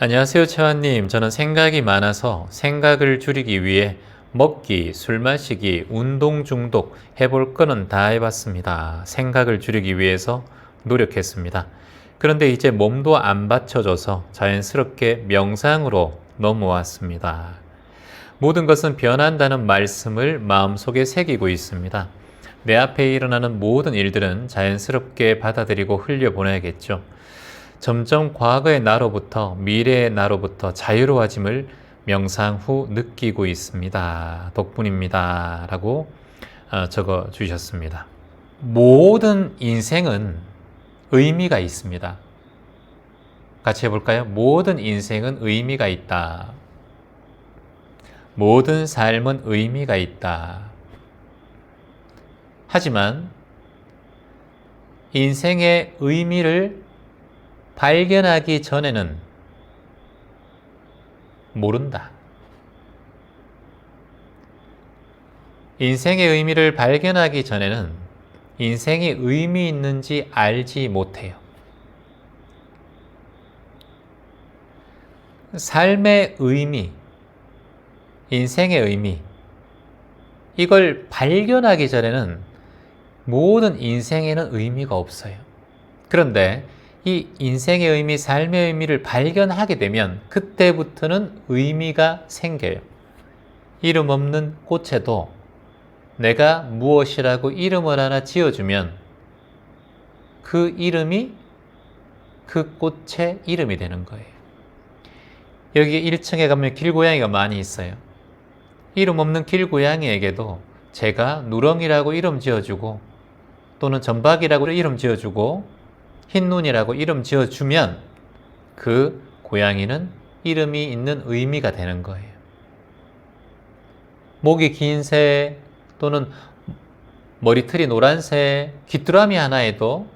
안녕하세요, 채환님. 저는 생각이 많아서 생각을 줄이기 위해 먹기, 술 마시기, 운동 중독 해볼 거는 다 해봤습니다. 생각을 줄이기 위해서 노력했습니다. 그런데 이제 몸도 안 받쳐줘서 자연스럽게 명상으로 넘어왔습니다. 모든 것은 변한다는 말씀을 마음속에 새기고 있습니다. 내 앞에 일어나는 모든 일들은 자연스럽게 받아들이고 흘려보내야겠죠. 점점 과거의 나로부터 미래의 나로부터 자유로워짐을 명상 후 느끼고 있습니다. 덕분입니다. 라고 적어 주셨습니다. 모든 인생은 의미가 있습니다. 같이 해볼까요? 모든 인생은 의미가 있다. 모든 삶은 의미가 있다. 하지만 인생의 의미를 발견하기 전에는 모른다. 인생의 의미를 발견하기 전에는 인생이 의미 있는지 알지 못해요. 삶의 의미, 인생의 의미, 이걸 발견하기 전에는 모든 인생에는 의미가 없어요. 그런데 이 인생의 의미, 삶의 의미를 발견하게 되면 그때부터는 의미가 생겨요. 이름 없는 꽃에도 내가 무엇이라고 이름을 하나 지어주면 그 이름이 그 꽃의 이름이 되는 거예요. 여기 1층에 가면 길고양이가 많이 있어요. 이름 없는 길고양이에게도 제가 누렁이라고 이름 지어주고 또는 전박이라고 이름 지어주고 흰눈이라고 이름 지어주면 그 고양이는 이름이 있는 의미가 되는 거예요. 목이 긴 새 또는 머리털이 노란 새, 귀뚜라미 하나에도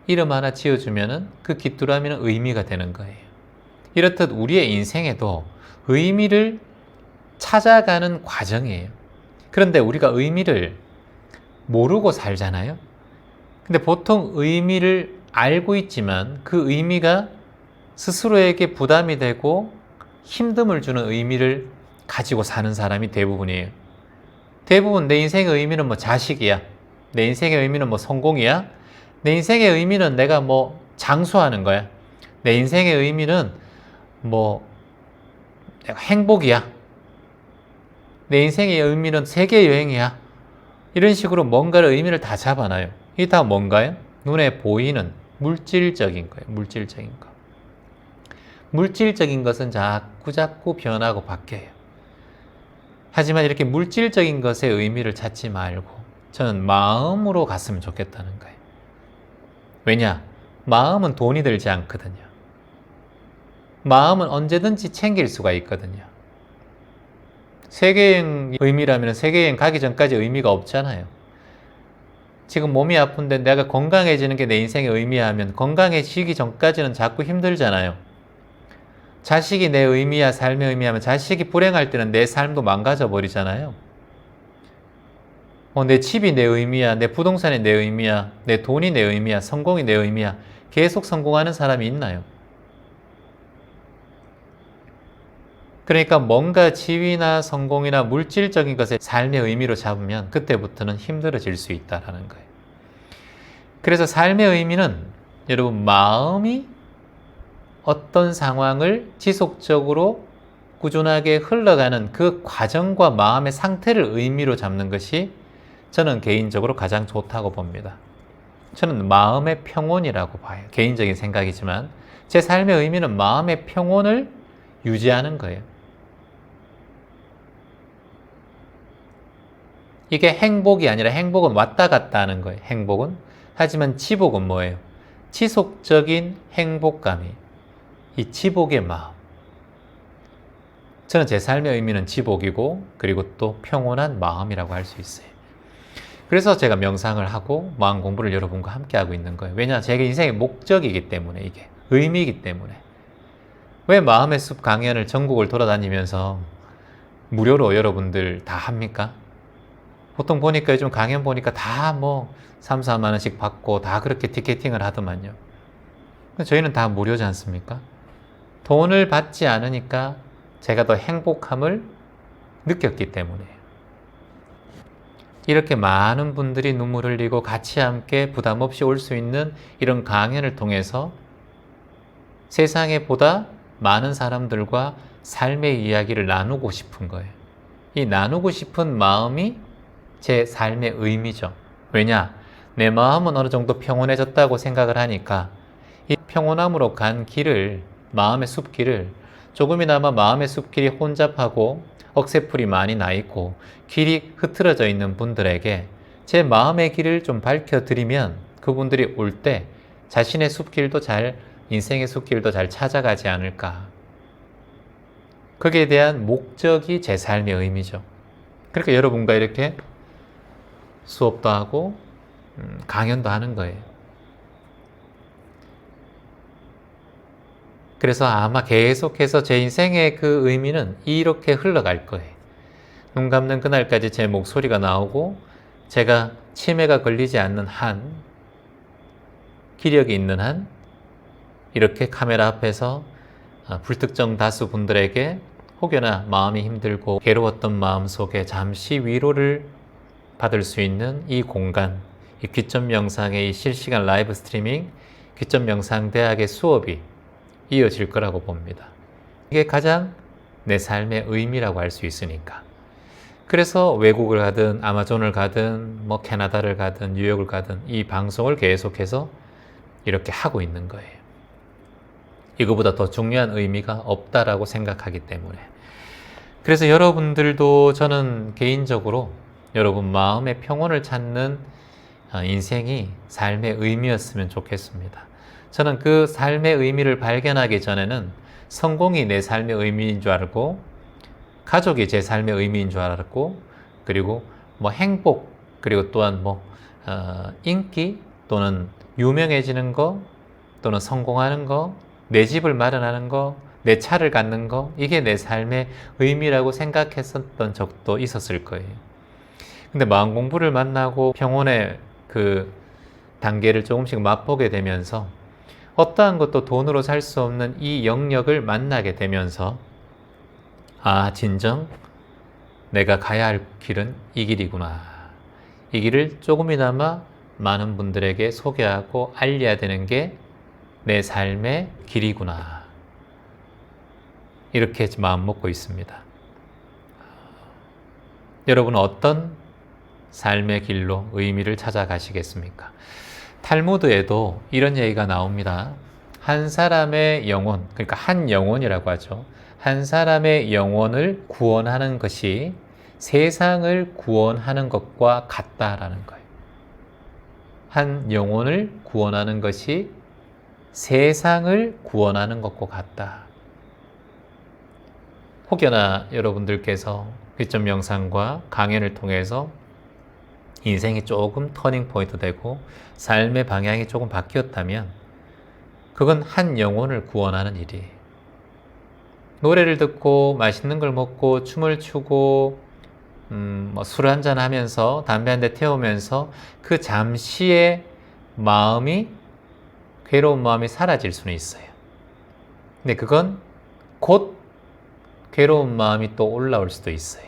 이름 하나 지어주면 그 귀뚜라미는 의미가 되는 거예요. 이렇듯 우리의 인생에도 의미를 찾아가는 과정이에요. 그런데 우리가 의미를 모르고 살잖아요. 근데 보통 의미를 알고 있지만 그 의미가 스스로에게 부담이 되고 힘듦을 주는 의미를 가지고 사는 사람이 대부분이에요. 대부분 내 인생의 의미는 뭐 자식이야. 내 인생의 의미는 뭐 성공이야. 내 인생의 의미는 내가 뭐 장수하는 거야. 내 인생의 의미는 뭐 내가 행복이야. 내 인생의 의미는 세계 여행이야. 이런 식으로 뭔가를 의미를 다 잡아놔요. 이게 다 뭔가요? 눈에 보이는 물질적인 거예요. 물질적인 거. 물질적인 것은 자꾸 변하고 바뀌어요. 하지만 이렇게 물질적인 것의 의미를 찾지 말고 저는 마음으로 갔으면 좋겠다는 거예요. 왜냐? 마음은 돈이 들지 않거든요. 마음은 언제든지 챙길 수가 있거든요. 세계여행 의미라면 세계여행 가기 전까지 의미가 없잖아요. 지금 몸이 아픈데 내가 건강해지는 게 내 인생의 의미야 하면 건강해지기 전까지는 자꾸 힘들잖아요. 자식이 내 의미야, 삶의 의미하면 자식이 불행할 때는 내 삶도 망가져 버리잖아요. 내 집이 내 의미야, 내 부동산이 내 의미야, 내 돈이 내 의미야, 성공이 내 의미야. 계속 성공하는 사람이 있나요? 그러니까 뭔가 지위나 성공이나 물질적인 것을 삶의 의미로 잡으면 그때부터는 힘들어질 수 있다는 거예요. 그래서 삶의 의미는 여러분 마음이 어떤 상황을 지속적으로 꾸준하게 흘러가는 그 과정과 마음의 상태를 의미로 잡는 것이 저는 개인적으로 가장 좋다고 봅니다. 저는 마음의 평온이라고 봐요. 개인적인 생각이지만 제 삶의 의미는 마음의 평온을 유지하는 거예요. 이게 행복이 아니라 행복은 왔다 갔다 하는 거예요. 행복은. 하지만 지복은 뭐예요? 지속적인 행복감이 이 지복의 마음. 저는 제 삶의 의미는 지복이고 그리고 또 평온한 마음이라고 할 수 있어요. 그래서 제가 명상을 하고 마음 공부를 여러분과 함께 하고 있는 거예요. 왜냐? 제 인생의 목적이기 때문에 이게 의미이기 때문에. 왜 마음의 숲 강연을 전국을 돌아다니면서 무료로 여러분들 다 합니까? 보통 보니까 요즘 강연 보니까 다 뭐 3, 4만 원씩 받고 다 그렇게 티켓팅을 하더만요. 저희는 다 무료지 않습니까? 돈을 받지 않으니까 제가 더 행복함을 느꼈기 때문에 이렇게 많은 분들이 눈물 흘리고 같이 함께 부담 없이 올 수 있는 이런 강연을 통해서 세상에 보다 많은 사람들과 삶의 이야기를 나누고 싶은 거예요. 이 나누고 싶은 마음이 제 삶의 의미죠. 왜냐? 내 마음은 어느 정도 평온해졌다고 생각을 하니까 이 평온함으로 간 길을, 마음의 숲길을 조금이나마 마음의 숲길이 혼잡하고 억새풀이 많이 나 있고 길이 흐트러져 있는 분들에게 제 마음의 길을 좀 밝혀드리면 그분들이 올 때 자신의 숲길도 잘, 인생의 숲길도 잘 찾아가지 않을까. 거기에 대한 목적이 제 삶의 의미죠. 그러니까 여러분과 이렇게 수업도 하고 강연도 하는 거예요. 그래서 아마 계속해서 제 인생의 그 의미는 이렇게 흘러갈 거예요. 눈 감는 그날까지 제 목소리가 나오고 제가 치매가 걸리지 않는 한, 기력이 있는 한 이렇게 카메라 앞에서 불특정 다수 분들에게 혹여나 마음이 힘들고 괴로웠던 마음 속에 잠시 위로를 받을 수 있는 이 공간, 이 귀점 명상의 이 실시간 라이브 스트리밍, 귀점 명상 대학의 수업이 이어질 거라고 봅니다. 이게 가장 내 삶의 의미라고 할 수 있으니까. 그래서 외국을 가든 아마존을 가든 뭐 캐나다를 가든 뉴욕을 가든 이 방송을 계속해서 이렇게 하고 있는 거예요. 이거보다 더 중요한 의미가 없다라고 생각하기 때문에. 그래서 여러분들도 저는 개인적으로 여러분 마음의 평온을 찾는 인생이 삶의 의미였으면 좋겠습니다. 저는 그 삶의 의미를 발견하기 전에는 성공이 내 삶의 의미인 줄 알고, 가족이 제 삶의 의미인 줄 알았고, 그리고 뭐 행복, 그리고 또한 뭐 인기 또는 유명해지는 거 또는 성공하는 거, 내 집을 마련하는 거, 내 차를 갖는 거, 이게 내 삶의 의미라고 생각했었던 적도 있었을 거예요. 근데 마음 공부를 만나고 평온의 그 단계를 조금씩 맛보게 되면서 어떠한 것도 돈으로 살 수 없는 이 영역을 만나게 되면서 아, 진정 내가 가야 할 길은 이 길이구나. 이 길을 조금이나마 많은 분들에게 소개하고 알려야 되는 게 내 삶의 길이구나. 이렇게 마음 먹고 있습니다. 여러분은 어떤 삶의 길로 의미를 찾아가시겠습니까? 탈무드에도 이런 얘기가 나옵니다. 한 사람의 영혼, 그러니까 한 영혼이라고 하죠. 한 사람의 영혼을 구원하는 것이 세상을 구원하는 것과 같다라는 거예요. 한 영혼을 구원하는 것이 세상을 구원하는 것과 같다. 혹여나 여러분들께서 귀점 명상과 강연을 통해서 인생이 조금 터닝 포인트 되고 삶의 방향이 조금 바뀌었다면 그건 한 영혼을 구원하는 일이에요. 노래를 듣고 맛있는 걸 먹고 춤을 추고 술 한잔 하면서 담배 한 대 태우면서 그 잠시의 마음이, 괴로운 마음이 사라질 수는 있어요. 근데 그건 곧 괴로운 마음이 또 올라올 수도 있어요.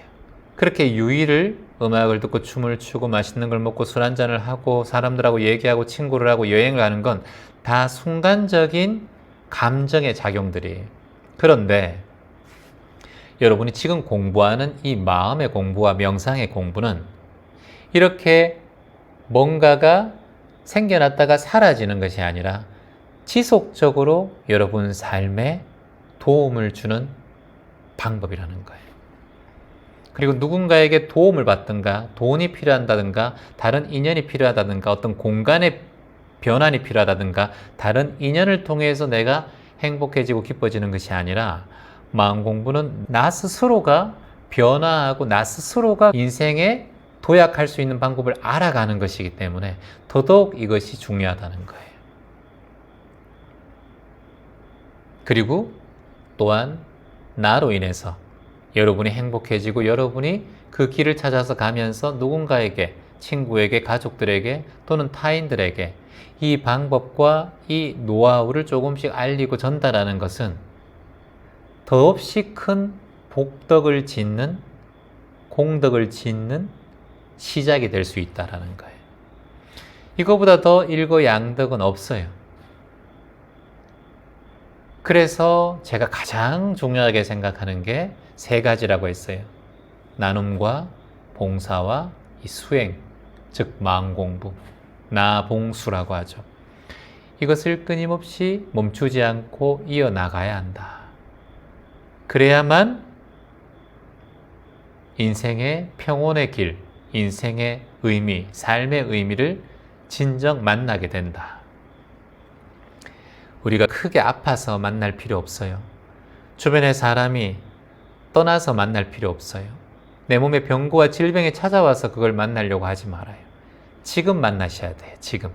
그렇게 유의를, 음악을 듣고 춤을 추고 맛있는 걸 먹고 술 한잔을 하고 사람들하고 얘기하고 친구를 하고 여행을 가는 건 다 순간적인 감정의 작용들이에요. 그런데 여러분이 지금 공부하는 이 마음의 공부와 명상의 공부는 이렇게 뭔가가 생겨났다가 사라지는 것이 아니라 지속적으로 여러분 삶에 도움을 주는 방법이라는 거예요. 그리고 누군가에게 도움을 받든가 돈이 필요하다든가 다른 인연이 필요하다든가 어떤 공간의 변환이 필요하다든가 다른 인연을 통해서 내가 행복해지고 기뻐지는 것이 아니라 마음 공부는 나 스스로가 변화하고 나 스스로가 인생에 도약할 수 있는 방법을 알아가는 것이기 때문에 더더욱 이것이 중요하다는 거예요. 그리고 또한 나로 인해서 여러분이 행복해지고 여러분이 그 길을 찾아서 가면서 누군가에게 친구에게, 가족들에게 또는 타인들에게 이 방법과 이 노하우를 조금씩 알리고 전달하는 것은 더없이 큰 복덕을 짓는, 공덕을 짓는 시작이 될 수 있다는 거예요. 이거보다 더 일거양득은 없어요. 그래서 제가 가장 중요하게 생각하는 게 세 가지라고 했어요. 나눔과 봉사와 이 수행, 즉 마음공부, 나봉수라고 하죠. 이것을 끊임없이 멈추지 않고 이어나가야 한다. 그래야만 인생의 평온의 길, 인생의 의미, 삶의 의미를 진정 만나게 된다. 우리가 크게 아파서 만날 필요 없어요. 주변의 사람이 떠나서 만날 필요 없어요. 내 몸에 병고와 질병이 찾아와서 그걸 만나려고 하지 말아요. 지금 만나셔야 돼요. 지금.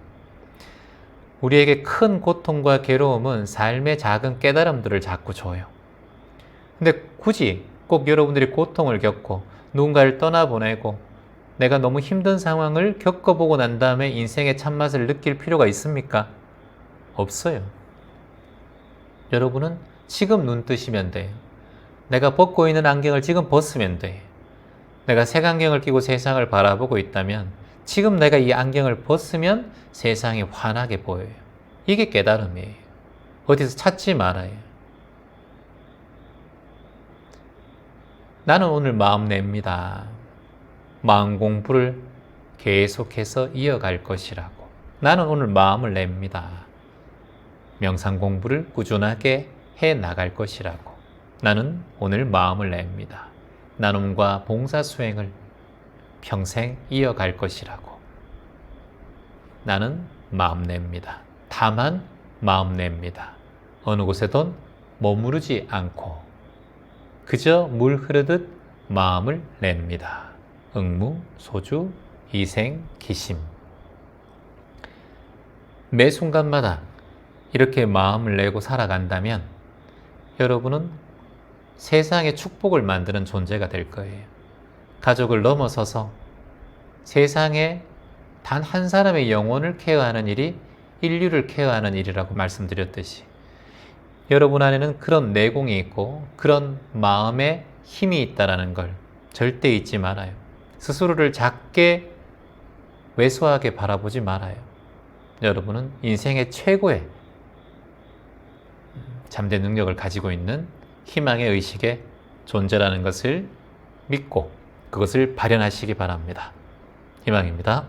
우리에게 큰 고통과 괴로움은 삶의 작은 깨달음들을 자꾸 줘요. 근데 굳이 꼭 여러분들이 고통을 겪고 누군가를 떠나보내고 내가 너무 힘든 상황을 겪어보고 난 다음에 인생의 참맛을 느낄 필요가 있습니까? 없어요. 여러분은 지금 눈 뜨시면 돼요. 내가 벗고 있는 안경을 지금 벗으면 돼요. 내가 색안경을 끼고 세상을 바라보고 있다면 지금 내가 이 안경을 벗으면 세상이 환하게 보여요. 이게 깨달음이에요. 어디서 찾지 말아요. 나는 오늘 마음 냅니다. 마음 공부를 계속해서 이어갈 것이라고. 나는 오늘 마음을 냅니다. 명상 공부를 꾸준하게 해 나갈 것이라고. 나는 오늘 마음을 냅니다. 나눔과 봉사 수행을 평생 이어갈 것이라고. 나는 마음 냅니다. 다만 마음 냅니다. 어느 곳에든 머무르지 않고 그저 물 흐르듯 마음을 냅니다. 응무, 소주, 이생, 기심. 매 순간마다 이렇게 마음을 내고 살아간다면 여러분은 세상의 축복을 만드는 존재가 될 거예요. 가족을 넘어서서 세상에 단 한 사람의 영혼을 케어하는 일이 인류를 케어하는 일이라고 말씀드렸듯이 여러분 안에는 그런 내공이 있고 그런 마음의 힘이 있다는 걸 절대 잊지 말아요. 스스로를 작게 왜소하게 바라보지 말아요. 여러분은 인생의 최고의 잠재 능력을 가지고 있는 희망의 의식의 존재라는 것을 믿고 그것을 발현하시기 바랍니다. 희망입니다.